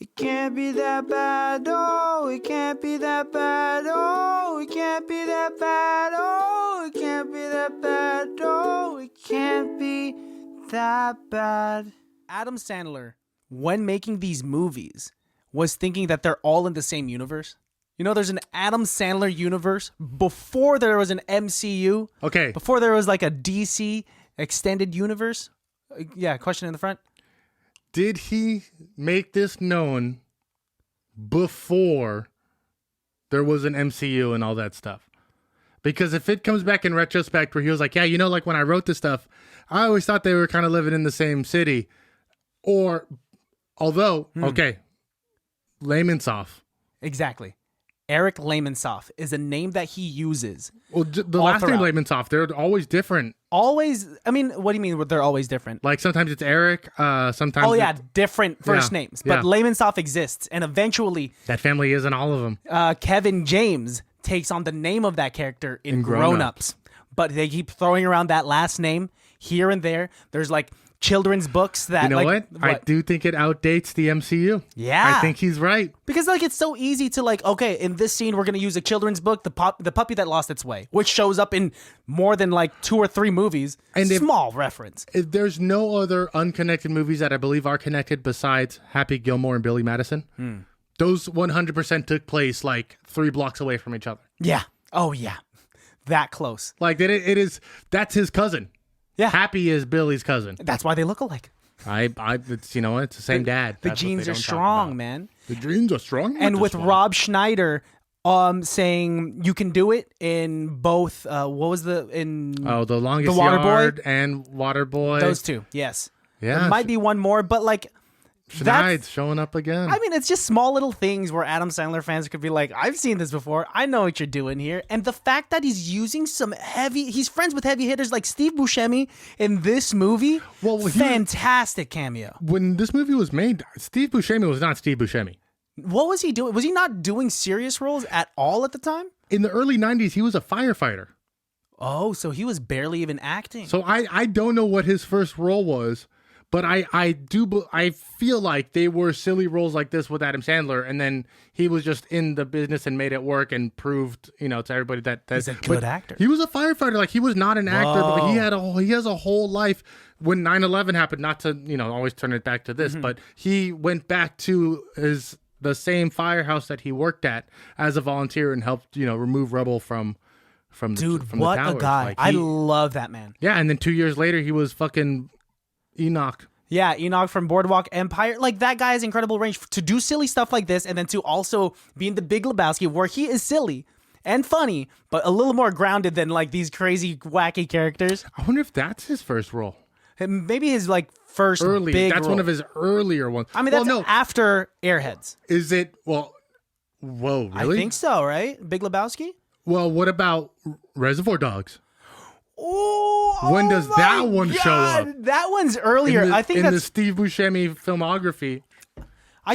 It can't be that bad, oh, it can't be that bad, oh, it can't be that bad, oh, it can't be that bad, oh, it can't be that bad. Adam Sandler, when making these movies, was thinking that they're all in the same universe. You know, there's an Adam Sandler universe before there was an MCU. Okay. Before there was like a DC extended universe. Yeah, question in the front. Did he make this known before there was an MCU and all that stuff? Because if it comes back in retrospect where he was like, yeah, you know, like when I wrote this stuff, I always thought they were kind of living in the same city. Or, although, okay, Lemonsoff. Exactly. Eric Lemonsoff is a name that he uses. Well, the last name Lemonsoff, they're always different. Always? I mean, what do you mean they're always different? Like sometimes it's Eric, sometimes Oh, yeah, different first names. But Lemonsoff exists, and eventually... that family is in all of them. Kevin James takes on the name of that character in Grown Ups. But they keep throwing around that last name here and there. There's like children's books that... You know like, what? I do think it outdates the MCU. Yeah. I think he's right. Because like it's so easy to like, okay, in this scene we're going to use a children's book, the puppy that lost its way, which shows up in more than like 2 or 3 movies. And small reference. If there's no other unconnected movies that I believe are connected besides Happy Gilmore and Billy Madison, those 100% took place like 3 blocks away from each other. Yeah. Oh yeah. That close. Like that's his cousin. Yeah. Happy is Billy's cousin. That's why they look alike. It's, it's the same dad. The genes are strong, man. The genes are strong. And with Rob Schneider saying you can do it in both, what was the Longest the Yard and Waterboy. Those 2, yes. Yeah. There might be one more, but like... Schneid's showing up again. I mean, it's just small little things where Adam Sandler fans could be like, I've seen this before. I know what you're doing here. And the fact that he's using he's friends with heavy hitters like Steve Buscemi in this movie. Fantastic cameo. When this movie was made, Steve Buscemi was not Steve Buscemi. What was he doing? Was he not doing serious roles at all at the time? In the early 90s, he was a firefighter. Oh, so he was barely even acting. So I don't know what his first role was. But I feel like they were silly roles like this with Adam Sandler, and then he was just in the business and made it work and proved, to everybody that he's a good actor. He was a firefighter, like he was not an actor, but he has a whole life. When 9/11 happened, not to always turn it back to this, but he went back to the same firehouse that he worked at as a volunteer and helped remove rubble from the towers. What a guy! Like I love that man. Yeah, and then 2 years later, he was fucking Enoch. Yeah, Enoch from Boardwalk Empire. Like, that guy has incredible range to do silly stuff like this and then to also be in The Big Lebowski, where he is silly and funny, but a little more grounded than, like, these crazy, wacky characters. I wonder if that's his first role. Maybe his, like, first big That's role. one of his earlier ones. I mean, that's after Airheads. Is it? Well, whoa, really? I think so, right? Big Lebowski? Well, what about Reservoir Dogs? When does that one show up? That one's earlier. I think in that's the Steve Buscemi filmography.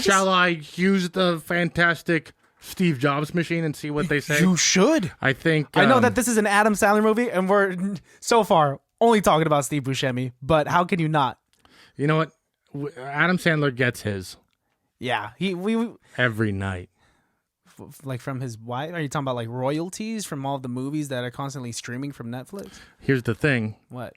Shall I use the fantastic Steve Jobs machine and see what they say? You should. I think I know that this is an Adam Sandler movie, and we're so far only talking about Steve Buscemi. But how can you not? You know what? Adam Sandler gets his. Yeah, every night. Like from his wife? Are you talking about like royalties from all of the movies that are constantly streaming from Netflix? Here's the thing. What?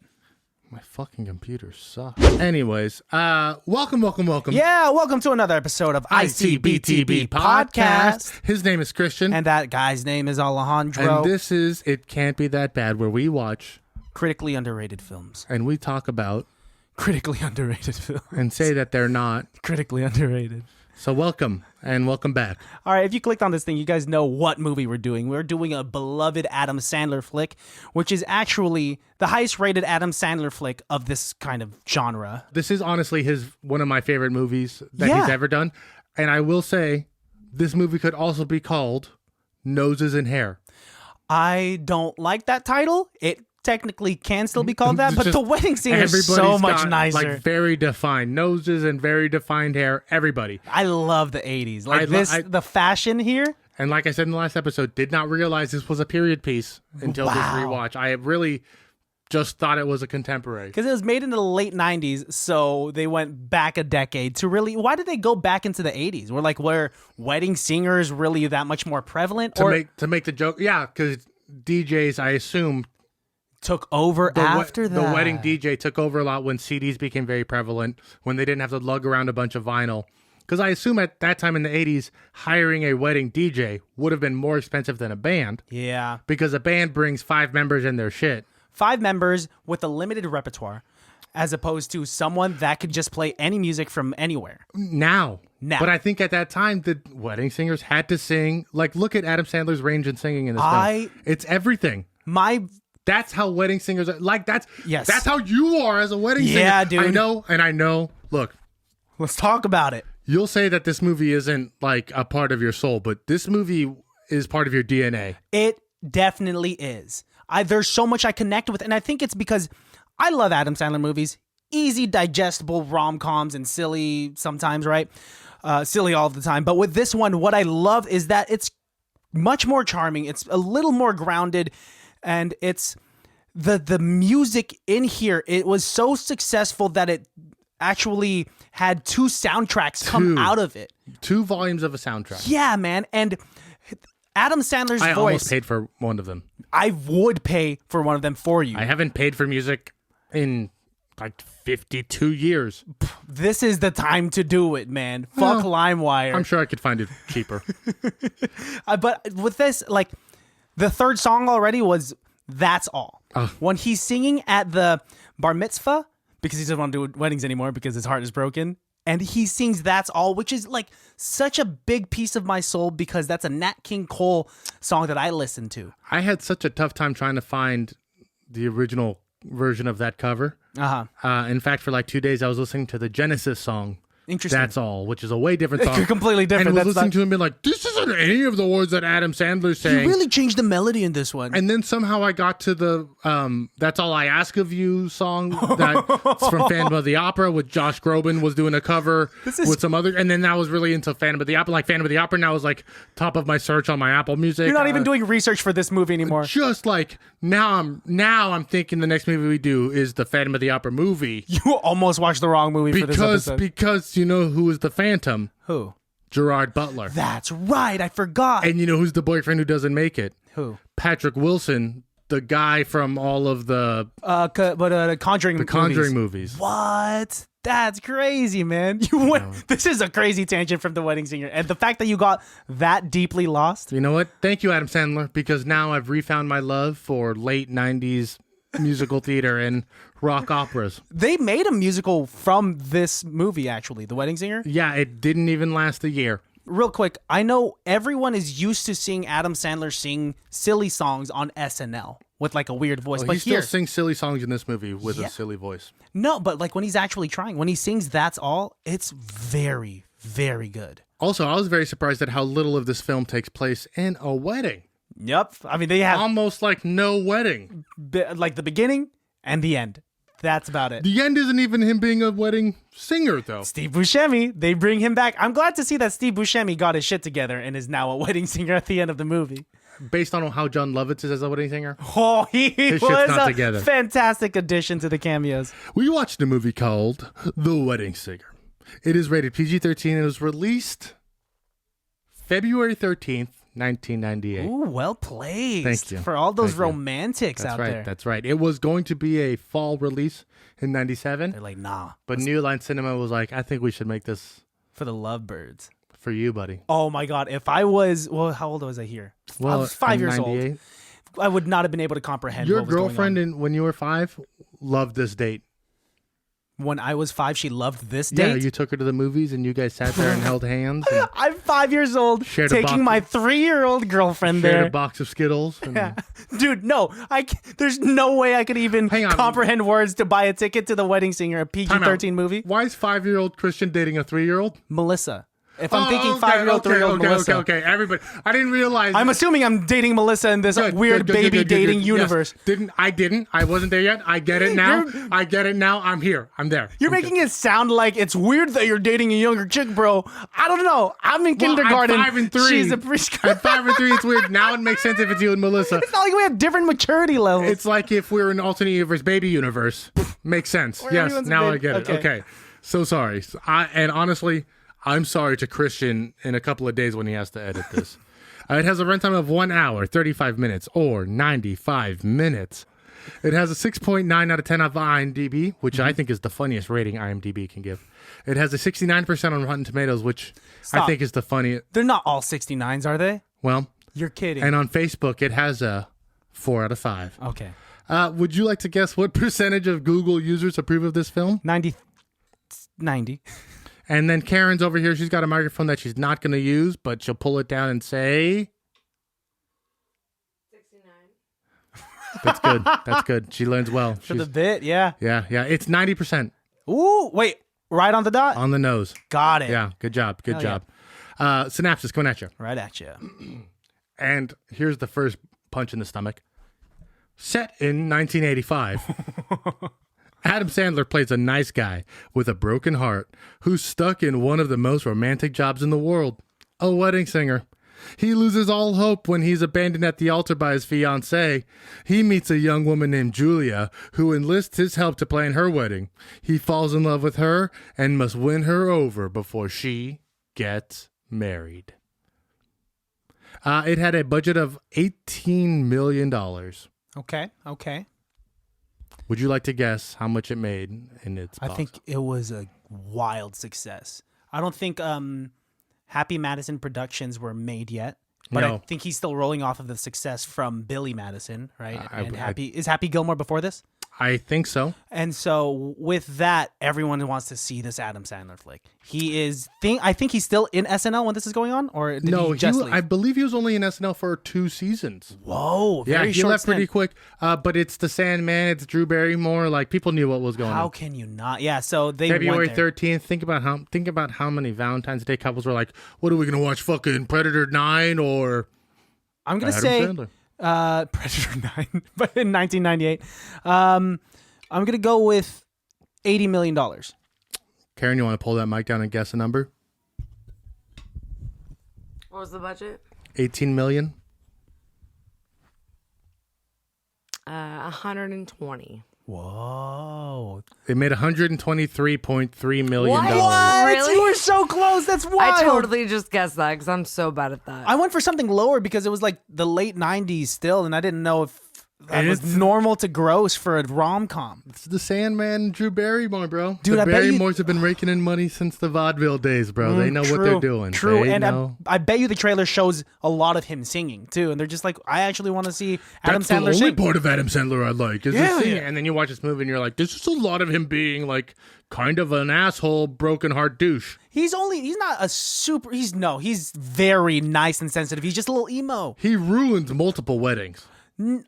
My fucking computer sucks. Anyways, welcome. Yeah, welcome to another episode of ICBTB Podcast. His name is Christian. And that guy's name is Alejandro. And this is It Can't Be That Bad, where we watch critically underrated films. And we talk about critically underrated films. And say that they're not critically underrated. So welcome, and welcome back. All right, if you clicked on this thing, you guys know what movie we're doing. We're doing a beloved Adam Sandler flick, which is actually the highest rated Adam Sandler flick of this kind of genre. This is honestly one of my favorite movies that he's ever done. And I will say, this movie could also be called Noses and Hair. I don't like that title. It technically can still be called that, but the wedding scene is so much nicer. Like very defined noses and very defined hair. Everybody. I love the 80s. Like the fashion here. And like I said in the last episode, did not realize this was a period piece until this rewatch. I really just thought it was a contemporary. Because it was made in the late 90s, so they went back a decade to really... Why did they go back into the 80s? Were wedding singers really that much more prevalent? To make the joke, yeah, because DJs, I assume... took over after that. The wedding DJ took over a lot when CDs became very prevalent, when they didn't have to lug around a bunch of vinyl. Because I assume at that time in the 80s, hiring a wedding DJ would have been more expensive than a band. Yeah. Because a band brings 5 members and their shit. 5 members with a limited repertoire, as opposed to someone that could just play any music from anywhere. Now. But I think at that time, the wedding singers had to sing. Like, look at Adam Sandler's range in singing in this film. It's everything. That's how wedding singers are. Like, that's how you are as a wedding singer. Yeah, dude. I know. Look. Let's talk about it. You'll say that this movie isn't, like, a part of your soul, but this movie is part of your DNA. It definitely is. There's so much I connect with, and I think it's because I love Adam Sandler movies. Easy, digestible rom-coms and silly sometimes, right? Silly all the time. But with this one, what I love is that it's much more charming. It's a little more grounded, and it's the music in here. It was so successful that it actually had 2 soundtracks come out of it. 2 volumes of a soundtrack. Yeah, man. And Adam Sandler's voice. I almost paid for one of them. I would pay for one of them for you. I haven't paid for music in like 52 years. This is the time to do it, man. Fuck LimeWire. I'm sure I could find it cheaper. But with this, like, the 3rd song already was That's All. When he's singing at the bar mitzvah, because he doesn't want to do weddings anymore because his heart is broken. And he sings That's All, which is like such a big piece of my soul because that's a Nat King Cole song that I listen to. I had such a tough time trying to find the original version of that cover. In fact, for like 2 days, I was listening to the Genesis song. Interesting. That's All, which is a way different song. Completely different. And I was listening to him and being like, this isn't any of the words that Adam Sandler's saying. He really changed the melody in this one. And then somehow I got to the That's All I Ask of You song that's from Phantom of the Opera, with Josh Groban was doing a cover with some other. And then I was really into Phantom of the Opera. Like Phantom of the Opera now is like top of my search on my Apple Music. You're not even doing research for this movie anymore. Just like now I'm thinking the next movie we do is the Phantom of the Opera movie. You almost watched the wrong movie for this episode. Because you know who is the Phantom? Who? Gerard Butler. That's right. I forgot. And you know who's the boyfriend who doesn't make it? Who? Patrick Wilson, the guy from all of the Conjuring movies. What? That's crazy, man. This is a crazy tangent from The Wedding Singer. And the fact that you got that deeply lost. You know what? Thank you, Adam Sandler, because now I've refound my love for late 90s musical theater and rock operas. They made a musical from this movie, actually, The Wedding Singer. Yeah, it didn't even last a year. Real quick, I know everyone is used to seeing Adam Sandler sing silly songs on SNL with like a weird voice. But he still sings silly songs in this movie with a silly voice. No, but like when he's actually trying, when he sings That's All, it's very, very good. Also, I was very surprised at how little of this film takes place in a wedding. Yep. I mean, they have almost like no wedding. Like the beginning and the end. That's about it. The end isn't even him being a wedding singer, though. Steve Buscemi, they bring him back. I'm glad to see that Steve Buscemi got his shit together and is now a wedding singer at the end of the movie. Based on how John Lovitz is as a wedding singer? Oh, he his was shit's not a together. Fantastic addition to the cameos. We watched a movie called The Wedding Singer. It is rated PG-13 and it was released February 13th, 1998. Ooh, well played. Thank you. For all those romantics out there. That's right. It was going to be a fall release in 97. They're like, nah. But New Line Cinema was like, I think we should make this for the lovebirds. For you, buddy. Oh my God. If I was, how old was I here? Well, I was 5 years old. I would not have been able to comprehend your what was girlfriend, going on. when you were 5, loved this date. When I was 5, she loved this date? Yeah, you took her to the movies and you guys sat there and held hands. And I'm 5 years old, taking my 3-year-old girlfriend there. Shared a box of Skittles. And yeah. Dude, no. There's no way I could even comprehend words to buy a ticket to The Wedding Singer, a PG-13 movie. Why is 5-year-old Christian dating a 3-year-old? Melissa. If I'm thinking 5-year-old, 3-year-old Melissa. Okay. Everybody, I didn't realize. I'm assuming I'm dating Melissa in this weird baby dating universe. Yes. I didn't. I wasn't there yet. I get it now. I'm here. I'm there. You're making it sound like it's weird that you're dating a younger chick, bro. I don't know. I'm in kindergarten. I'm 5 and 3. She's a preschool. I'm 5 and 3. It's weird. Now it makes sense if it's you and Melissa. It's not like we have different maturity levels. It's like if we were in alternate universe, baby universe. Makes sense. Yes. Now I get it. Okay. So sorry. And honestly, I'm sorry to Christian in a couple of days when he has to edit this. It has a runtime of 1 hour, 35 minutes, or 95 minutes. It has a 6.9 out of 10 on IMDb, which I think is the funniest rating IMDb can give. It has a 69% on Rotten Tomatoes, which I think is the funniest. They're not all 69s, are they? Well, you're kidding. And on Facebook, it has a 4 out of 5. Okay. Would you like to guess what percentage of Google users approve of this film? 90. And then Karen's over here. She's got a microphone that she's not going to use, but she'll pull it down and say... 69. That's good. That's good. She learns well. For the bit, yeah. Yeah. It's 90%. Ooh, wait. Right on the dot? On the nose. Got it. Yeah. Good job. Good job. Synapses coming at you. Right at you. And here's the first punch in the stomach. Set in 1985. Adam Sandler plays a nice guy with a broken heart who's stuck in one of the most romantic jobs in the world, a wedding singer. He loses all hope when he's abandoned at the altar by his fiancée. He meets a young woman named Julia who enlists his help to plan her wedding. He falls in love with her and must win her over before she gets married. It had a budget of $18 million. Okay. Would you like to guess how much it made in its box? I think it was a wild success. I don't think Happy Madison Productions were made yet, but I think he's still rolling off of the success from Billy Madison, right? Is Happy Gilmore before this? I think so. And so with that, everyone wants to see this Adam Sandler flick. I think he's still in SNL when this is going on, or did he just leave? I believe he was only in SNL for 2 seasons. Whoa, very he short left pretty stint. quick. But it's the Sandman, it's Drew Barrymore. Like people knew what was going on. How can you not? Yeah, so they February went there. 13th. Think about how many Valentine's Day couples were like, "What are we gonna watch? Fucking Predator 9 or?" I'm gonna Adam say Sandler. Predator 9, but in 1998. I'm gonna go with $80 million. Karen, you want to pull that mic down and guess a number? What was the budget? 18 million. 120. Whoa! They made $123.3 million. What? Really? You were so close. That's wild. I totally just guessed that because I'm so bad at that. I went for something lower because it was like the late 90s still, and I didn't know if that was normal to gross for a rom-com. It's the Sandman and Drew Barrymore, bro. Dude, the I bet Barrymores have been raking in money since the vaudeville days, bro. They know what they're doing. True, They and know. I bet you the trailer shows a lot of him singing, too, and they're just like, I actually want to see Adam That's Sandler the only sing. part of Adam Sandler I like is the Yeah, singing. yeah. And then you watch this movie and you're like, there's just a lot of him being like kind of an asshole, broken heart douche. He's very nice and sensitive. He's just a little emo. He ruins multiple weddings.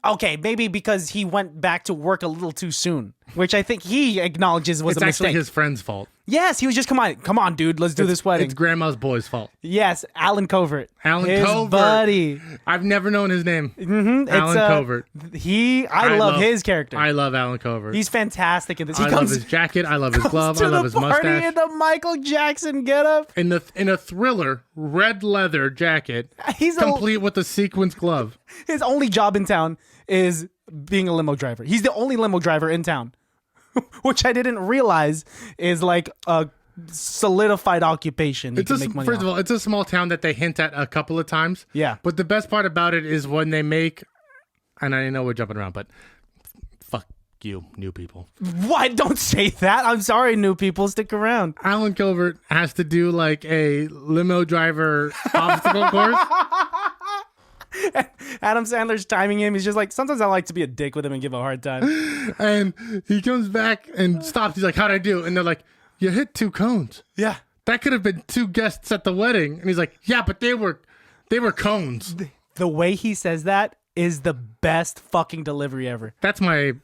Okay, maybe because he went back to work a little too soon, which I think he acknowledges was It's a actually mistake. his friend's fault. Yes, he was just, come on, dude, let's do this wedding. It's grandma's boy's fault. Yes, Alan Covert. Alan his Covert. buddy. I've never known his name. Mm-hmm. Alan Covert. I love his character. I love Alan Covert. He's fantastic in this. He I love his jacket. I love his glove. I love his mustache. In the Michael Jackson getup. In a Thriller red leather jacket, He's complete with a sequins glove. His only job in town is being a limo driver. He's the only limo driver in town, which I didn't realize is like a solidified occupation. First of all, it's a small town that they hint at a couple of times. Yeah. But the best part about it is when they make, and I know we're jumping around, but fuck you, new people. What? Don't say that. I'm sorry, new people. Stick around. Alan Covert has to do like a limo driver obstacle course. Adam Sandler's timing him. He's just like, sometimes I like to be a dick with him and give him a hard time. And he comes back and stops. He's like, how'd I do? And they're like, you hit 2 cones. Yeah. That could have been 2 guests at the wedding. And he's like, yeah, but they were cones. The way he says that is the best fucking delivery ever. That's my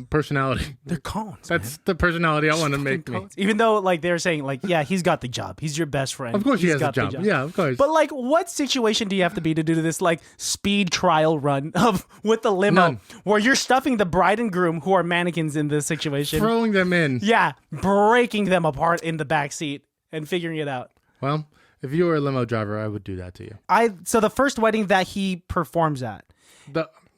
personality. They're cones. That's the personality I want to make me. Even though like they're saying like, yeah, he's got the job. He's your best friend. Of course he He's has a got the job. Yeah, of course. But like, what situation do you have to be to do this like speed trial run of with the limo None. where you're stuffing the bride and groom who are mannequins in this situation? Throwing them in. Yeah, breaking them apart in the back seat and figuring it out. Well, if you were a limo driver, I would do that to you. So the first wedding that he performs at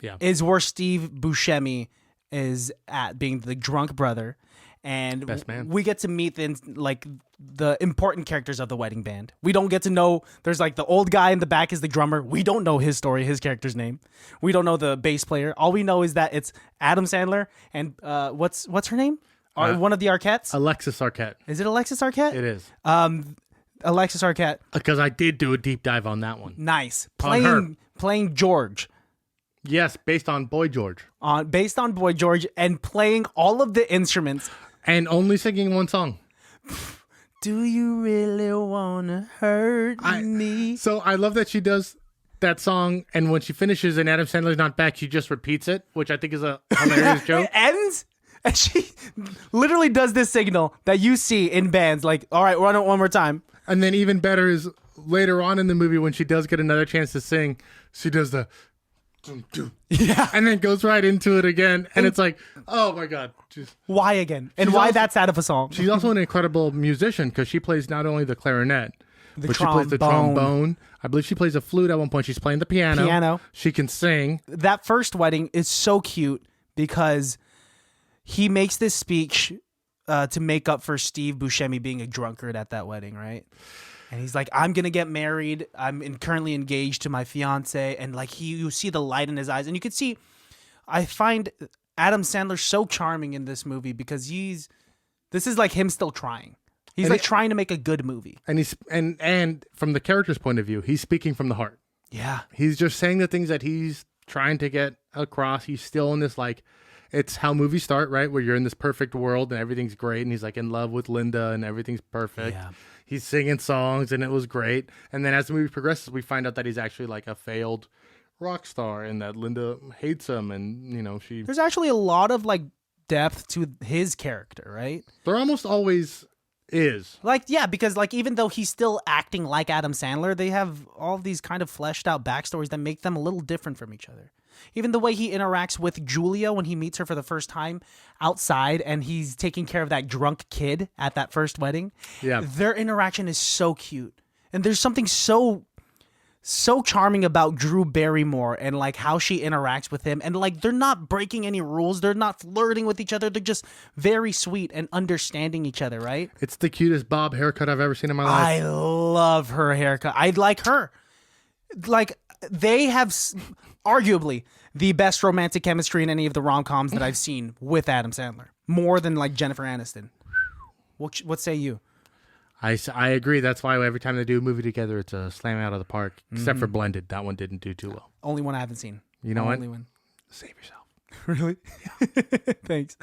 Yeah. is where Steve Buscemi is at, being the drunk brother, and Best man. we get to meet the important characters of the wedding band. We don't get to know. There's like the old guy in the back is the drummer. We don't know his story, his character's name. We don't know the bass player. All we know is that it's Adam Sandler and what's her name? One of the Arquettes. Alexis Arquette. Is it Alexis Arquette? It is. Alexis Arquette. Because I did do a deep dive on that one. Nice. On her. Playing George. Yes, based on Boy George. Based on Boy George, and playing all of the instruments. And only singing one song. Do you really wanna hurt me? So I love that she does that song, and when she finishes and Adam Sandler's not back, she just repeats it, which I think is a hilarious joke. It ends, and she literally does this signal that you see in bands, like, all right, run it one more time. And then even better is later on in the movie when she does get another chance to sing, she does the Yeah. and then goes right into it again, and it's like, oh my god. Why again? And She's why also- that's out of a song? She's also an incredible musician because she plays not only the clarinet, but she plays the trombone. trombone. I believe she plays a flute at one point. She's playing the piano. She can sing. That first wedding is so cute because he makes this speech to make up for Steve Buscemi being a drunkard at that wedding, right? And he's like, I'm going to get married. I'm currently engaged to my fiance. And like you see the light in his eyes. And you can see, I find Adam Sandler so charming in this movie because this is like him still trying. He's like trying to make a good movie. And he's and from the character's point of view, he's speaking from the heart. Yeah. He's just saying the things that he's trying to get across. He's still in this, like, it's how movies start, right? Where you're in this perfect world and everything's great. And he's like in love with Linda and everything's perfect. Yeah. He's singing songs and it was great. And then as the movie progresses, we find out that he's actually like a failed rock star and that Linda hates him. And, you know, there's actually a lot of like depth to his character, right? There almost always is. Like, yeah, because like even though he's still acting like Adam Sandler, they have all these kind of fleshed out backstories that make them a little different from each other. Even the way he interacts with Julia when he meets her for the first time outside and he's taking care of that drunk kid at that first wedding. Yeah. Their interaction is so cute. And there's something so charming about Drew Barrymore and like how she interacts with him. And like they're not breaking any rules. They're not flirting with each other. They're just very sweet and understanding each other, right? It's the cutest bob haircut I've ever seen in my life. I love her haircut. I like her. Like they have arguably the best romantic chemistry in any of the rom-coms that I've seen with Adam Sandler. More than like Jennifer Aniston. What say you? I agree. That's why every time they do a movie together, it's a slam out of the park. Except for Blended. That one didn't do too well. Only one I haven't seen. You know Only what? one. Save yourself. Really? Thanks.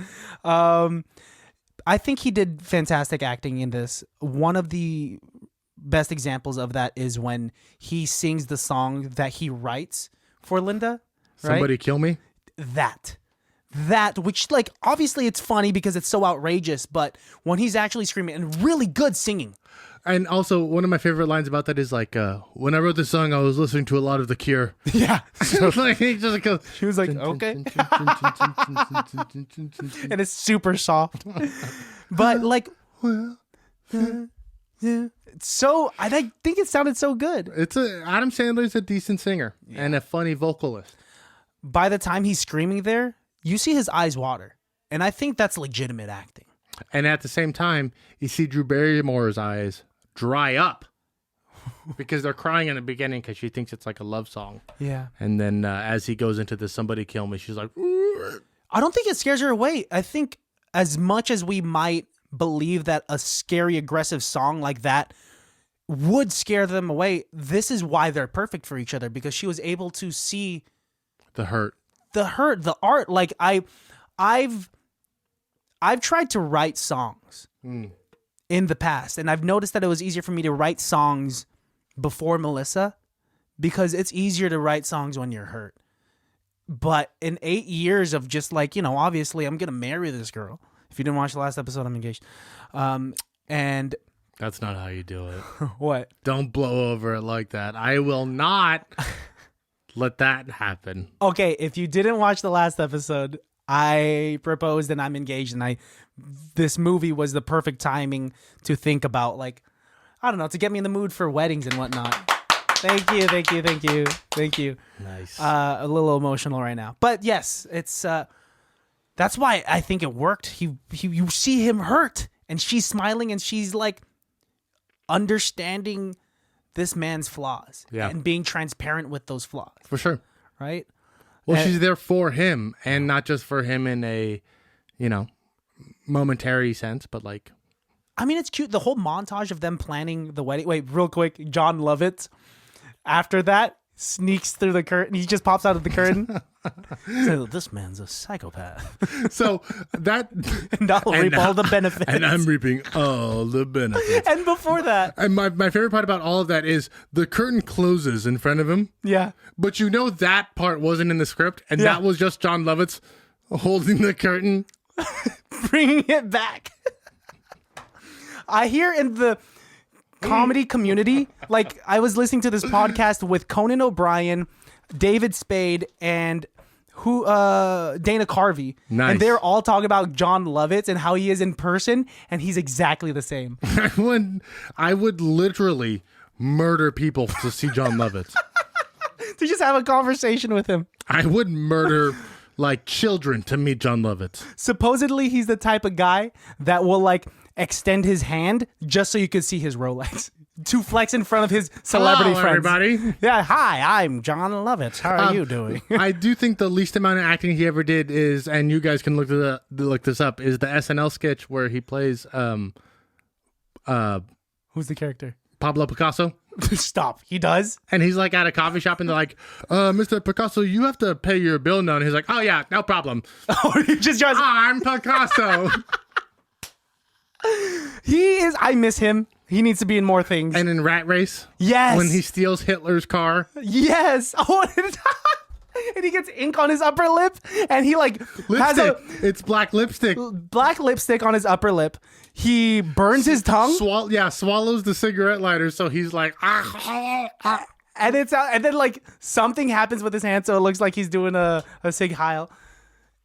I think he did fantastic acting in this. One of the best examples of that is when he sings the song that he writes for Linda. Right? Somebody Kill Me? That, which, like, obviously it's funny because it's so outrageous, but when he's actually screaming and really good singing. And also, one of my favorite lines about that is, like, when I wrote this song, I was listening to a lot of The Cure. Yeah. So, like, he just goes... She was like, okay. And it's super soft. But, like... So, I think it sounded so good. Adam Sandler's a decent singer and a funny vocalist. By the time he's screaming there, you see his eyes water. And I think that's legitimate acting. And at the same time, you see Drew Barrymore's eyes dry up because they're crying in the beginning because she thinks it's like a love song. Yeah. And then as he goes into the Somebody Kill Me, she's like... Ooh. I don't think it scares her away. I think as much as we might believe that a scary, aggressive song like that would scare them away, this is why they're perfect for each other, because she was able to see... The hurt, the art. Like I've tried to write songs in the past, and I've noticed that it was easier for me to write songs before Melissa because it's easier to write songs when you're hurt. But in 8 years of just like, obviously I'm going to marry this girl. If you didn't watch the last episode, I'm engaged. And That's not how you do it. what? Don't blow over it like that. I will not let that happen. Okay, if you didn't watch the last episode, I proposed and I'm engaged, and this movie was the perfect timing to think about, like, I don't know, to get me in the mood for weddings and whatnot. Thank you. Nice. A little emotional right now, but yes, it's that's why I think it worked. You see him hurt, and she's smiling, and she's like understanding this man's flaws, and being transparent with those flaws. For sure. Right? Well, she's there for him, and not just for him in a, momentary sense, but like. I mean, it's cute. The whole montage of them planning the wedding. Wait, real quick. John Lovitz, after that, sneaks through the curtain. He just pops out of the curtain. So, this man's a psychopath. So that. And I'll reap all the benefits. And I'm reaping all the benefits. And before that. And my favorite part about all of that is the curtain closes in front of him. Yeah. But that part wasn't in the script. And that was just John Lovitz holding the curtain. Bringing it back. I hear in the comedy community, like I was listening to this podcast with Conan O'Brien, David Spade, and Dana Carvey. Nice. And they're all talking about John Lovitz and how he is in person, and he's exactly the same. I would literally murder people to see John Lovitz. To just have a conversation with him. I would murder like children to meet John Lovitz. Supposedly he's the type of guy that will like extend his hand just so you could see his Rolex to flex in front of his celebrity Hello, friends. everybody. Yeah, hi, I'm John Lovitz. How are you doing? I do think the least amount of acting he ever did is, and you guys can look this up, is the SNL sketch where he plays Who's the character? Pablo Picasso. Stop. He does? And he's like at a coffee shop and they're like, Mr. Picasso, you have to pay your bill now. And he's like, oh yeah, no problem. Oh, he just tries. I'm Picasso. He is. I miss him. He needs to be in more things. And in Rat Race. Yes. When he steals Hitler's car. Yes. Oh, and he gets ink on his upper lip, and he like Lipstick. It's black lipstick. black lipstick on his upper lip. He burns his tongue. Swallows the cigarette lighter. So he's like, And it's out, and then like something happens with his hand, so it looks like he's doing a Sig Heil.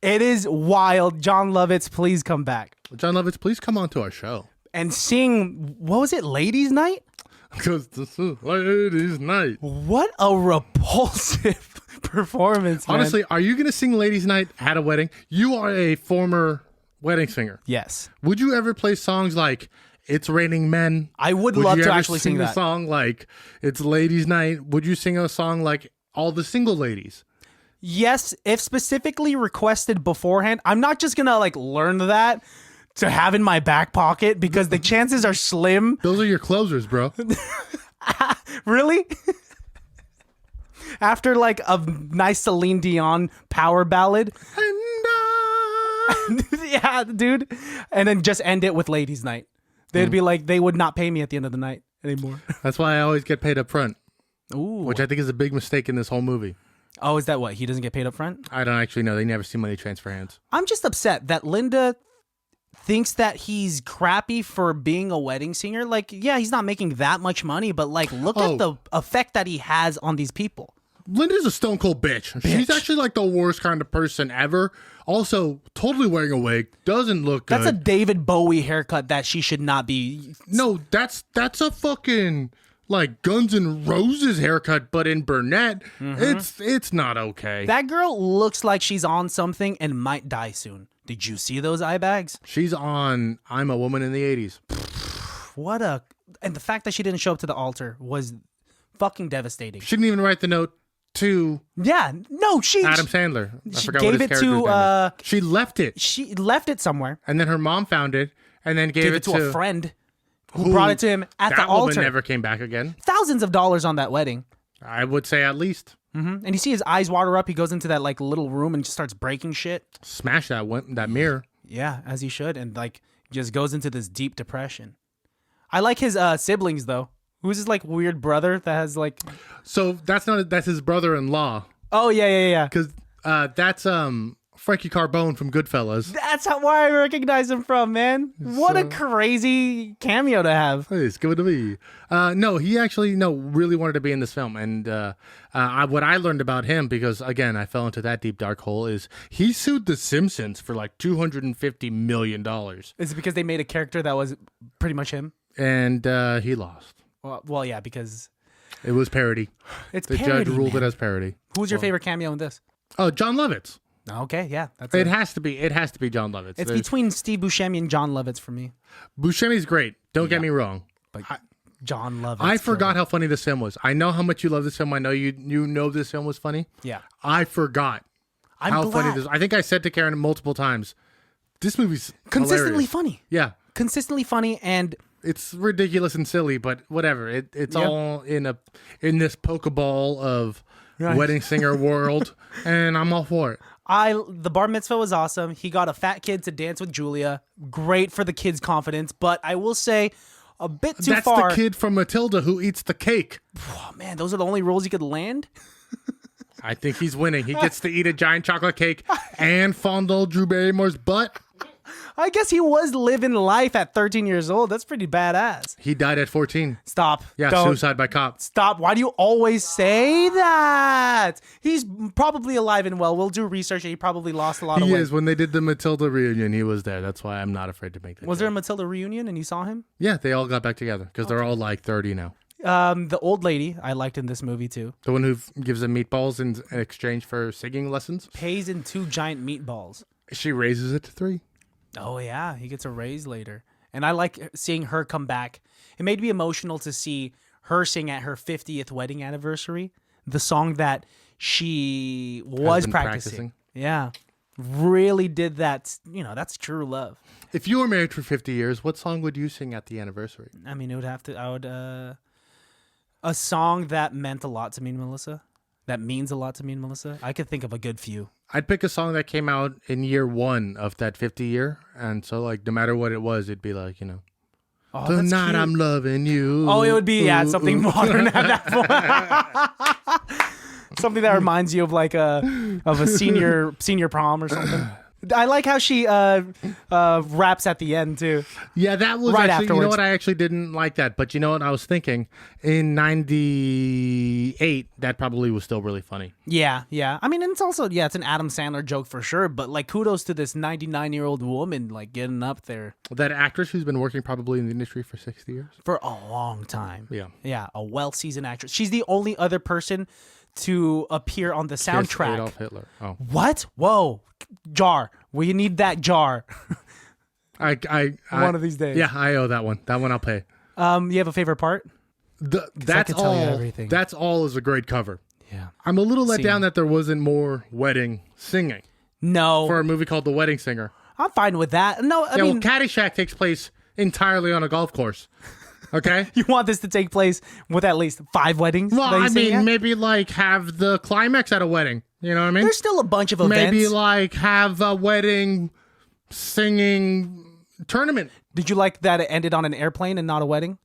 It is wild. John Lovitz, please come back. John Lovitz, please come on to our show. And sing, what was it, Ladies Night? Because this is Ladies Night. What a repulsive performance, man. Honestly, are you going to sing Ladies Night at a wedding? You are a former wedding singer. Yes. Would you ever play songs like It's Raining Men? I would love to actually sing a that. song like It's Ladies Night? Would you sing a song like All the Single Ladies? Yes, if specifically requested beforehand. I'm not just going to like learn that to have in my back pocket because the chances are slim. Those are your closers, bro. Really? After like a nice Celine Dion power ballad. Yeah, dude. And then just end it with Ladies Night. They'd be like, they would not pay me at the end of the night anymore. That's why I always get paid up front. Ooh. Which I think is a big mistake in this whole movie. Oh, is that what? He doesn't get paid up front? I don't actually know. They never see money transfer hands. I'm just upset that Linda thinks that he's crappy for being a wedding singer. Like, yeah, he's not making that much money, but like, look at the effect that he has on these people. Linda's a stone cold bitch. She's actually like the worst kind of person ever. Also, totally wearing a wig. Doesn't look good. That's a David Bowie haircut that she should not be. No, that's a fucking like Guns N' Roses haircut, but in brunette. It's not okay. That girl looks like she's on something and might die soon. Did you see those eye bags? She's on I'm a Woman in the 80s. And the fact that she didn't show up to the altar was fucking devastating. She didn't even write the note to Adam Sandler. I she forgot gave what his it character's to name is. She left it. She left it somewhere. And then her mom found it and then gave it to a friend who brought it to him at the That altar. woman never came back again. Thousands of dollars on that wedding. I would say at least. And you see his eyes water up. He goes into that like little room and just starts breaking shit. Smash that mirror. Yeah, as he should. And like just goes into this deep depression. I like his siblings though. Who's his like weird brother that has like... So that's his brother-in-law. Oh, yeah. Because That's Frankie Carbone from Goodfellas. That's where I recognize him from, man. What a crazy cameo to have. Hey, it's good to be. No, he actually really wanted to be in this film, and what I learned about him, because again I fell into that deep dark hole, is he sued The Simpsons for like $250 million. Is it because they made a character that was pretty much him? And he lost. Well, yeah, because it was parody. It's the parody, judge ruled man. it as parody. Who's your favorite cameo in this? Oh, John Lovitz. Okay, yeah, that's It has to be. It has to be John Lovitz. It's between Steve Buscemi and John Lovitz for me. Buscemi's great. Don't get me wrong. But John Lovitz. I forgot how funny this film was. I know how much you love this film. I know you know this film was funny. Yeah. I forgot how funny this. I think I said to Karen multiple times, this movie's consistently hilarious. funny. Yeah. Consistently funny, and it's ridiculous and silly, but whatever. It's all in this Pokeball of wedding singer world, and I'm all for it. The bar mitzvah was awesome. He got a fat kid to dance with Julia. Great for the kid's confidence, but I will say a bit too far. That's the kid from Matilda who eats the cake. Oh, man, those are the only roles he could land. I think he's winning. He gets to eat a giant chocolate cake and fondle Drew Barrymore's butt. I guess he was living life at 13 years old. That's pretty badass. He died at 14. Stop. Yeah, Don't. suicide by cop. Stop. Why do you always say that? He's probably alive and well. We'll do research. He probably lost a lot of weight. He is. When they did the Matilda reunion, he was there. That's why I'm not afraid to make that. Was there a Matilda reunion and you saw him? Yeah, they all got back together because they're all like 30 now. The old lady I liked in this movie too. The one who gives them meatballs in exchange for singing lessons. Pays in 2 giant meatballs. She raises it to 3. Oh, yeah. He gets a raise later. And I like seeing her come back. It made me emotional to see her sing at her 50th wedding anniversary the song that she was practicing. Yeah. Really did that. That's true love. If you were married for 50 years, what song would you sing at the anniversary? I mean, a song that meant a lot to me and Melissa. That means a lot to me and Melissa. I could think of a good few. I'd pick a song that came out in year 1 of that 50 year. And so, like, no matter what it was, it'd be like, Oh, tonight I'm loving you. Oh, it would be, something modern at that point. Something that reminds you of like a senior prom or something. I like how she raps at the end too. Yeah, that was right actually, afterwards. you know what, I actually didn't like that. But you know what I was thinking? In 98, that probably was still really funny. Yeah. I mean, it's also, it's an Adam Sandler joke for sure. But like, kudos to this 99-year-old woman like getting up there. That actress who's been working probably in the industry for 60 years. For a long time. Yeah. Yeah, a well-seasoned actress. She's the only other person to appear on the soundtrack. Kiss Adolf Hitler. Oh. What? Whoa. Jar. We need that jar. One of these days. Yeah, I owe that one. That one I'll pay. You have a favorite part? That's tell you all. everything. That's all is a great cover. Yeah. I'm a little let down that there wasn't more wedding singing No. for a movie called The Wedding Singer. I'm fine with that. No, I mean, Caddyshack takes place entirely on a golf course. Okay? you want this to take place with at least 5 weddings? Well, that you I sing mean, at? maybe like have the climax at a wedding. You know what I mean? There's still a bunch of events. Maybe like have a wedding singing tournament. Did you like that it ended on an airplane and not a wedding?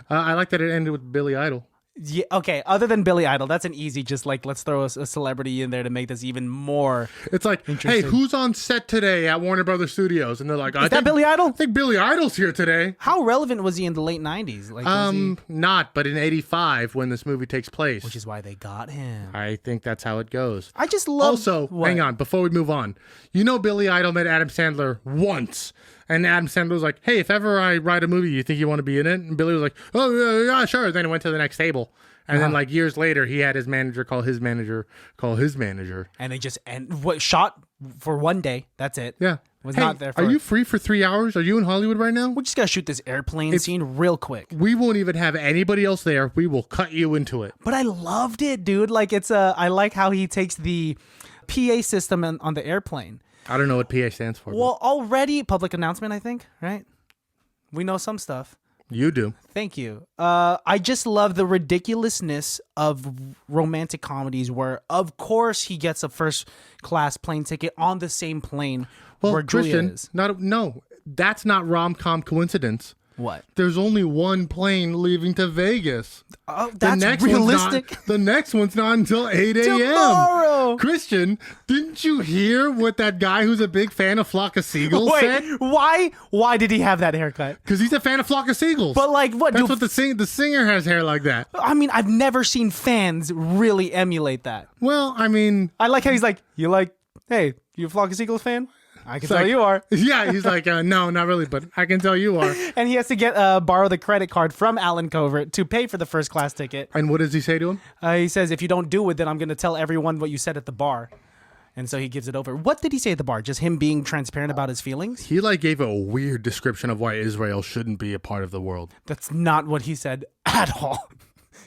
I like that it ended with Billy Idol. Yeah, okay, other than Billy Idol, that's an easy, just like, let's throw a celebrity in there to make this even more. It's like, hey, Interesting. who's on set today at Warner Brothers Studios? And they're like, Is that Billy Idol? I think Billy Idol's here today. How relevant was he in the late 90s? Like, was he, Not, but in 85 when this movie takes place. which is why they got him. I think that's how it goes. I just love... Also, what? hang on, before we move on. Billy Idol met Adam Sandler once. And Adam Sandler was like, hey, if ever I write a movie, you think you want to be in it? And Billy was like, oh, yeah, sure. Then he went to the next table. And then, like, years later, he had his manager call his manager. And they just shot for one day. That's it. Yeah. Was hey, not there for... Are you free for 3 hours? Are you in Hollywood right now? We just gotta shoot this airplane scene real quick. We won't even have anybody else there. We will cut you into it. But I loved it, dude. Like, I like how he takes the PA system on the airplane. I don't know what PA stands for. Well, already, public announcement, I think, right? We know some stuff. You do. Thank you. I just love the ridiculousness of romantic comedies where, of course, he gets a first-class plane ticket on the same plane where Julia Christian, is. no, that's not rom-com coincidence. What? There's only one plane leaving to Vegas. Oh, that's realistic. The next one's not until 8 a.m. Tomorrow. Christian, didn't you hear what that guy who's a big fan of Flock of Seagulls said? Why? Why did he have that haircut? Because he's a fan of Flock of Seagulls. But like, what? That's what the singer has hair like that. I mean, I've never seen fans really emulate that. Well, I mean, I like how he's like, hey, you a Flock of Seagulls fan? I can tell like, you are. Yeah, he's like, no, not really, but I can tell you are. And he has to borrow the credit card from Alan Covert to pay for the first class ticket. And what does he say to him? He says, if you don't do it, then I'm going to tell everyone what you said at the bar. And so he gives it over. What did he say at the bar? Just him being transparent about his feelings? He like gave a weird description of why Israel shouldn't be a part of the world. That's not what he said at all.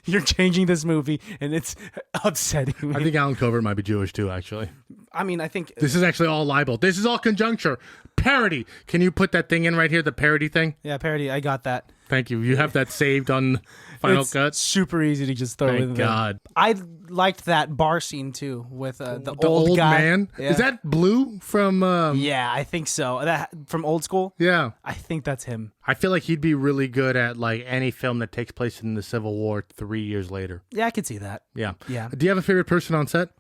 You're changing this movie, and it's upsetting me. I think Alan Covert might be Jewish too, actually. I mean, I think... This is actually all libel. This is all conjuncture. Parody. Can you put that thing in right here, the parody thing? Yeah, parody. I got that. Thank you. You have that saved on Final It's Cut? super easy to just throw in Thank there. God. I liked that bar scene, too, with the old guy. man? Yeah. Is that Blue from... Yeah, I think so. That from Old School? Yeah. I think that's him. I feel like he'd be really good at like any film that takes place in the Civil War 3 years later. Yeah, I could see that. Yeah. Yeah. Do you have a favorite person on set?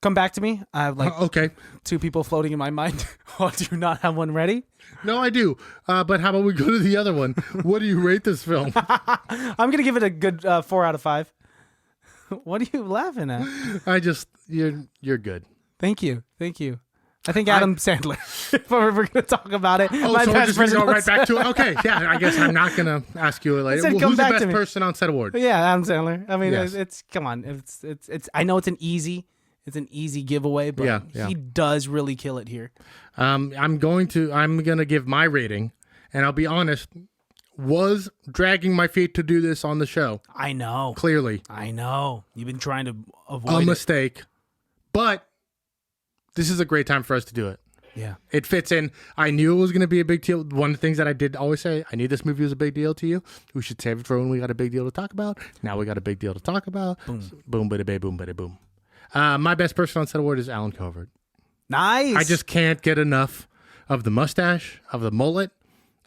Come back to me. I have like Okay. two people floating in my mind. Oh, do you not have one ready? No, I do. But how about we go to the other one? What do you rate this film? I'm going to give it a good 4 out of 5. What are you laughing at? You're good. Thank you. Thank you. I think Adam Sandler. If we're going to talk about it. Oh, my so we're best just going to person go on right back set. to it? Okay, yeah, I guess I'm not going to ask you later. said Well, come who's the back best to me. person on set award? Yeah, Adam Sandler. I mean, Yes. it's come on. It's. I know it's an easy giveaway, but Yeah. he does really kill it here. I'm gonna give my rating, and I'll be honest, was dragging my feet to do this on the show. I know. Clearly, I know. You've been trying to a avoid it. mistake, but this is a great time for us to do it. Yeah. It fits in. I knew it was going to be a big deal. One of the things that I did always say, I knew this movie was a big deal to you. We should save it for when we got a big deal to talk about. Now we got a big deal to talk about. Boom, bada bay, boom, bada boom. My best person on set award is Alan Covert. Nice. I just can't get enough of the mustache, of the mullet,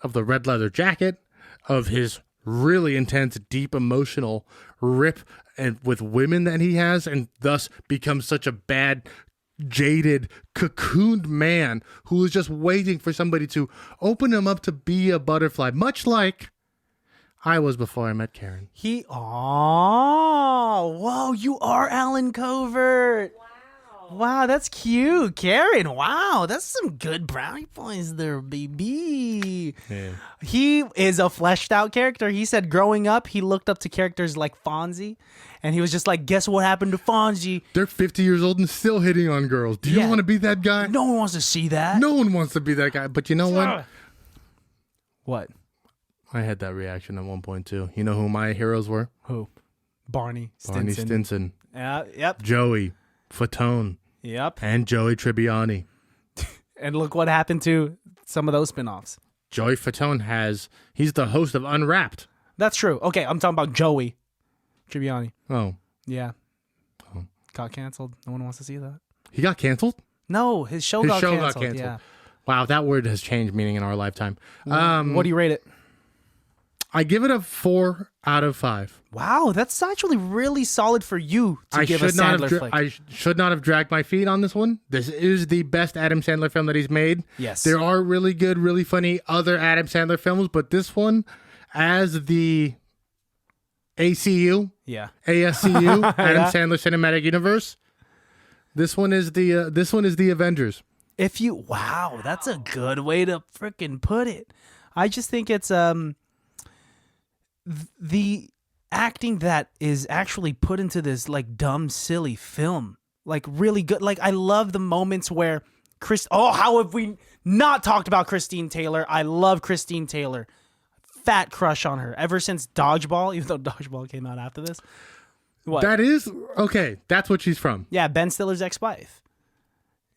of the red leather jacket, of his really intense, deep, emotional rip and with women that he has, and thus becomes such a bad, jaded, cocooned man who is just waiting for somebody to open him up to be a butterfly, much like I was before I met Karen. Whoa, you are Alan Covert. Wow, that's cute. Karen, wow, that's some good brownie points there, baby. Yeah. He is a fleshed out character. He said growing up, he looked up to characters like Fonzie, and he was just like, guess what happened to Fonzie? They're 50 years old and still hitting on girls. Do you Yeah. want to be that guy? No one wants to see that. No one wants to be that guy. But you know what? What? I had that reaction at one point too. You know who my heroes were? Who? Barney Barney Stinson. Stinson, Yeah, yep, Joey Fatone, yep. and Joey Tribbiani. And look what happened to some of those spin-offs. Joey Fatone he's the host of Unwrapped. That's true. Okay, I'm talking about Joey Tribbiani. Oh, Yeah. Got canceled. No one wants to see that. he got canceled? No, his show got canceled. Yeah. Wow, that word has changed meaning in our lifetime. What do you rate it? I give it a 4 out of 5. Wow, that's actually really solid for you to give a Sandler flick. I should not have dragged my feet on this one. This is the best Adam Sandler film that he's made. Yes. There are really good, really funny other Adam Sandler films, but this one, as the ASCU, Yeah. Adam Yeah. Sandler Cinematic Universe, this one is the Avengers. Wow, that's a good way to freaking put it. I just think it's the acting that is actually put into this like dumb, silly film, like really good. Like I love the moments where how have we not talked about Christine Taylor? I love Christine Taylor. Fat crush on her ever since Dodgeball, even though Dodgeball came out after this. What? That is okay. That's what she's from. Yeah, Ben Stiller's ex-wife.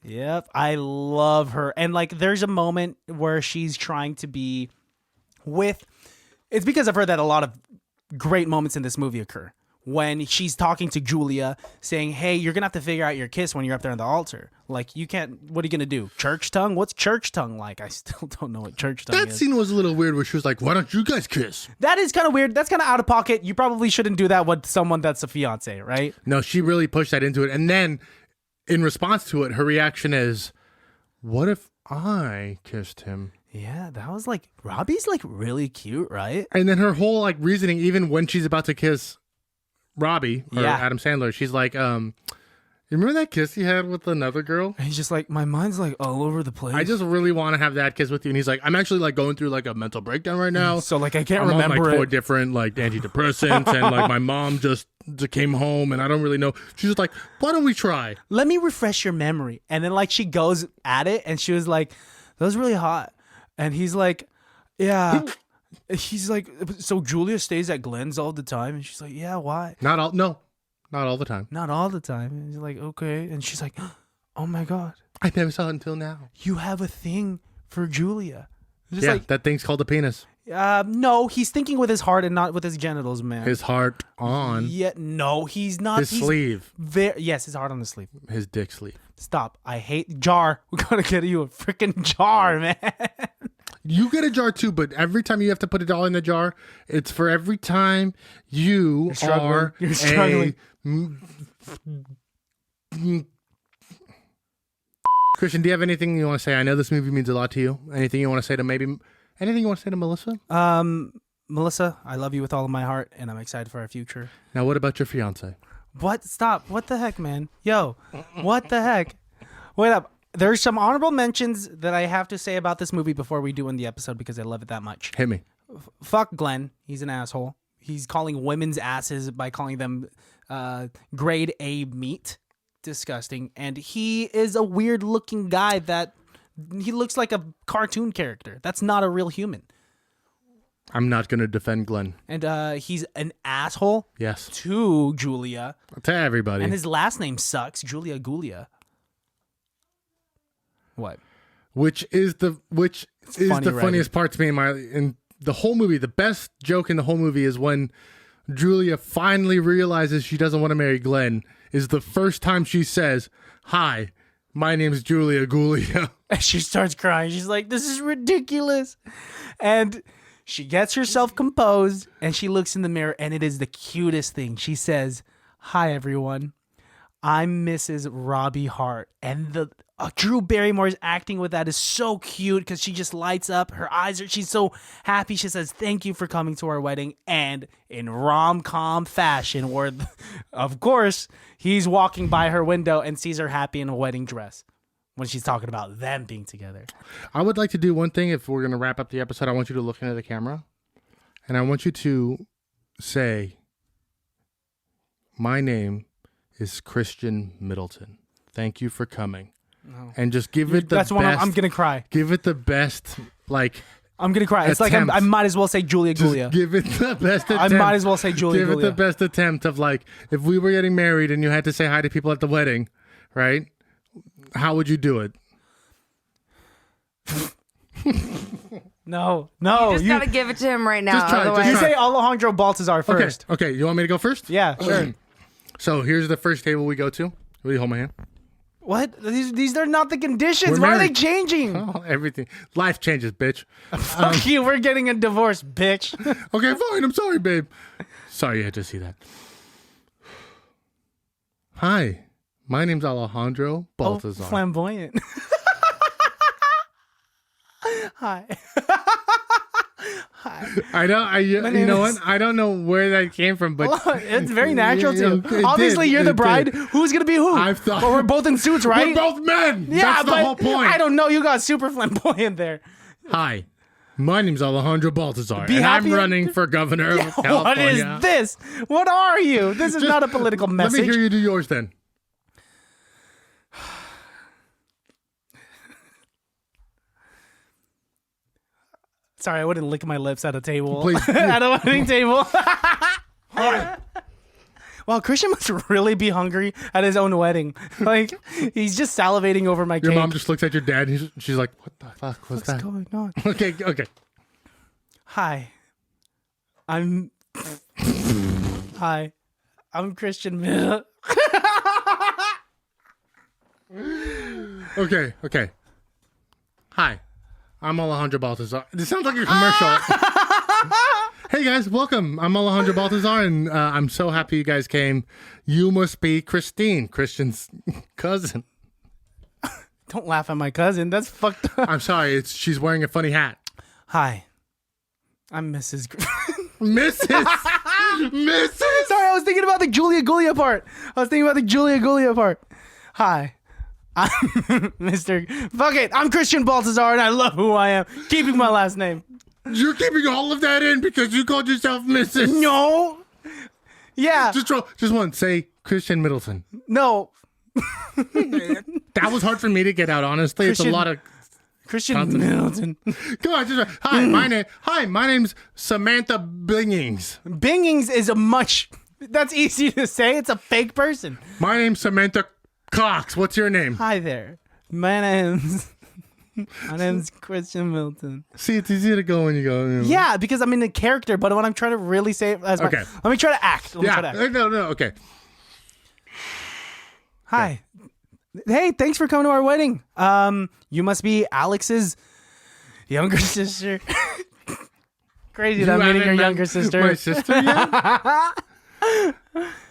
Yep, I love her. And like there's a moment where she's trying to be with, it's because of her that a lot of great moments in this movie occur, when she's talking to Julia, saying, "Hey, you're gonna have to figure out your kiss when you're up there on the altar. Like, you can't. What are you gonna do? Church tongue? What's church tongue like? I still don't know what church tongue That is. scene was a little weird where she was like, "Why don't you guys kiss?" That is kind of weird. That's kind of out of pocket. You probably shouldn't do that with someone that's a fiance, right? No, she really pushed that into it. And then in response to it, her reaction is, "What if I kissed him?" Yeah, that was like Robbie's like really cute, right? And then her whole like reasoning, even when she's about to kiss Robbie or Yeah. Adam Sandler, she's like, you remember that kiss you had with another girl? And he's just like, my mind's like all over the place. I just really want to have that kiss with you. And he's like, I'm actually like going through like a mental breakdown right now. so like I can't I'm on remember like 4 it. different like antidepressants and like my mom just came home and I don't really know. She's just like, why don't we try? Let me refresh your memory. And then like she goes at it and she was like, that was really hot. And he's like, yeah. He's like, so Julia stays at Glenn's all the time? And she's like, yeah, why? Not all the time. Not all the time. And he's like, okay. And she's like, oh my God, I never saw it until now. you have a thing for Julia. Just Yeah, like, that thing's called a penis. no, he's thinking with his heart and not with his genitals, man. His heart on Yeah, no, he's not. his He's sleeve. yes, his heart on the sleeve. His dick sleeve. Stop. I hate jar. We gotta get you a freaking jar, man. You get a jar too, but every time you have to put it all in the jar, it's for every time you are You're struggling. Christian, do you have anything you want to say? I know this movie means a lot to you. Anything you want to say to anything you want to say to Melissa? Melissa, I love you with all of my heart, and I'm excited for our future. Now, what about your fiance? What? Stop. What the heck, man? Yo, what the heck? Wait up. There's some honorable mentions that I have to say about this movie before we do in the episode because I love it that much. Hit me. Fuck Glenn. He's an asshole. He's calling women's asses by calling them grade A meat. Disgusting. And he is a weird looking guy that he looks like a cartoon character. That's not a real human. I'm not going to defend Glenn. And he's an asshole Yes. to Julia. To everybody. And his last name sucks. Julia Gulia. What? Which is the funny funniest part to me in the whole movie. The best joke in the whole movie is when Julia finally realizes she doesn't want to marry Glenn. Is the first time she says, "Hi, my name's Julia Gulia." And she starts crying. She's like, this is ridiculous. And she gets herself composed and she looks in the mirror and it is the cutest thing. She says, "Hi, everyone. I'm Mrs. Robbie Hart." And Drew Barrymore's acting with that is so cute because she just lights up. Her eyes she's so happy. She says, "Thank you for coming to our wedding." And in rom-com fashion, where, of course, he's walking by her window and sees her happy in a wedding dress when she's talking about them being together. I would like to do one thing. If we're going to wrap up the episode, I want you to look into the camera and I want you to say, "My name is Christian Middleton. Thank you for coming." No. And just give it the That's best. when I'm going to cry. Give it the best, like, I'm going to cry. It's like attempt. I might as well say Julia just Gulia. give it the best I attempt. might as well say Julia Give it Gulia. the best attempt of, like, if we were getting married and you had to say hi to people at the wedding, right? How would you do it? No. You just gotta give it to him right now. Just try it, Otherwise, You just try say Alejandro Baltazar first. Okay, you want me to go first? Yeah, sure. So here's the first table we go to. Will you hold my hand? What? These are not the conditions. We're Why are they married. changing? Oh, everything. Life changes, bitch. Fuck you. We're getting a divorce, bitch. Okay, fine. I'm sorry, babe. Sorry you had to see that. Hi, my name's Alejandro Baltazar. Oh, flamboyant. Hi. Hi. I know. You name know is- what? I don't know where that came from, but It's very natural Yeah, too. it Obviously, did, you're it the bride. did. Who's gonna be who? I've thought- Well, we're both in suits, right? we're both men. Yeah, That's the but whole point. I don't know. You got super flamboyant there. Hi, my name's Alejandro Baltazar, Be and I'm happy- running for governor of California. What is this? What are you? This is not a political Let message. me hear you do yours then. Sorry, I wouldn't lick my lips at a table. Please. At a wedding table. Wow, Christian must really be hungry at his own wedding. Like, he's just salivating over my Your cake. mom just looks at your dad, and she's like, "What the fuck was What's that?" going on? Okay. Hi. I'm... Hi. I'm Christian Middleton. Okay. Hi, I'm Alejandro Baltazar. This sounds like a commercial. Hey guys, welcome. I'm Alejandro Baltazar, and I'm so happy you guys came. You must be Christian's cousin. Don't laugh at my cousin. That's fucked up. I'm sorry. She's wearing a funny hat. Hi, I'm Mrs. Mrs. Sorry, I was thinking about the Julia Gulia part. Hi, I'm Mr. Fuck it. I'm Christian Baltazar, and I love who I am. Keeping my last name. You're keeping all of that in because you called yourself Mrs. No. Yeah. Just one. Say Christian Middleton. No. That was hard for me to get out. Honestly, it's a lot of Christian Middleton. Come on, just hi. My name's Samantha Bingings. Bingings is that's easy to say. It's a fake person. My name's Samantha Cox. What's your name? Hi there. My name's Christian Middleton. See, it's easy to go when you go. You know. Yeah, because I'm in a character, but when I'm trying to really say it as okay. Let me try to act. No, okay. Hi. Hey, thanks for coming to our wedding. You must be Alex's younger sister. Crazy that I'm meeting your younger sister. My sister yet?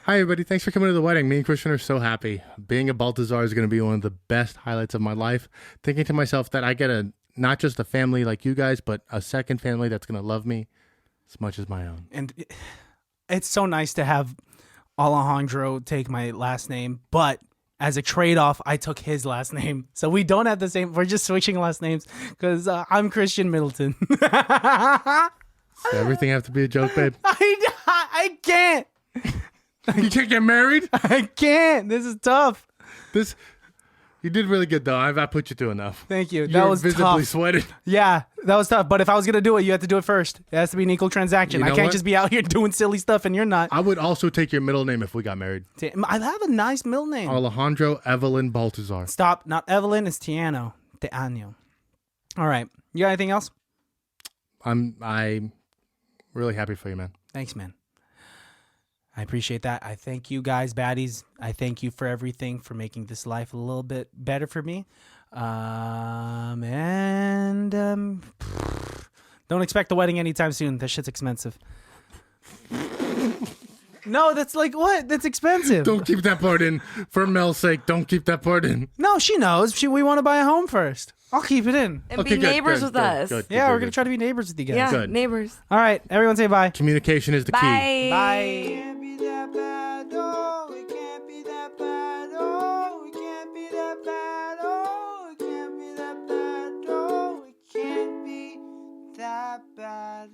Hi, everybody. Thanks for coming to the wedding. Me and Christian are so happy. Being a Baltazar is going to be one of the best highlights of my life. Thinking to myself that I get not just a family like you guys, but a second family that's going to love me as much as my own. And it's so nice to have Alejandro take my last name, but as a trade-off, I took his last name. So we don't have the same. We're just switching last names because I'm Christian Middleton. Does everything have to be a joke, babe? I can't. You can't get married? I can't. This is tough. You did really good, though. I put you through enough. Thank you. That was visibly tough. sweated. Yeah, that was tough. But if I was going to do it, you had to do it first. It has to be an equal transaction. You know I can't what? just be out here doing silly stuff and you're not. I would also take your middle name if we got married. I have a nice middle name. Alejandro Evelyn Baltazar. Stop. Not Evelyn. It's Tiano. Teano. All right. You got anything else? I'm really happy for you, man. Thanks, man. I appreciate that. I thank you guys, baddies. I thank you for everything, for making this life a little bit better for me. Don't expect the wedding anytime soon. That shit's expensive. No, that's like what? That's expensive. Don't keep that part in. For Mel's sake, don't keep that part in. No, she knows. We want to buy a home first. I'll keep it in. And be neighbors with us. Good, Yeah, we're going to try to be neighbors with you guys. Yeah, Good. neighbors. All right, everyone say bye. Communication is the key. Bye. Bye. Can't be that bad, oh, it can't be that bad, oh, it can't be that bad, oh, it can't be that bad, oh, it can't be that bad.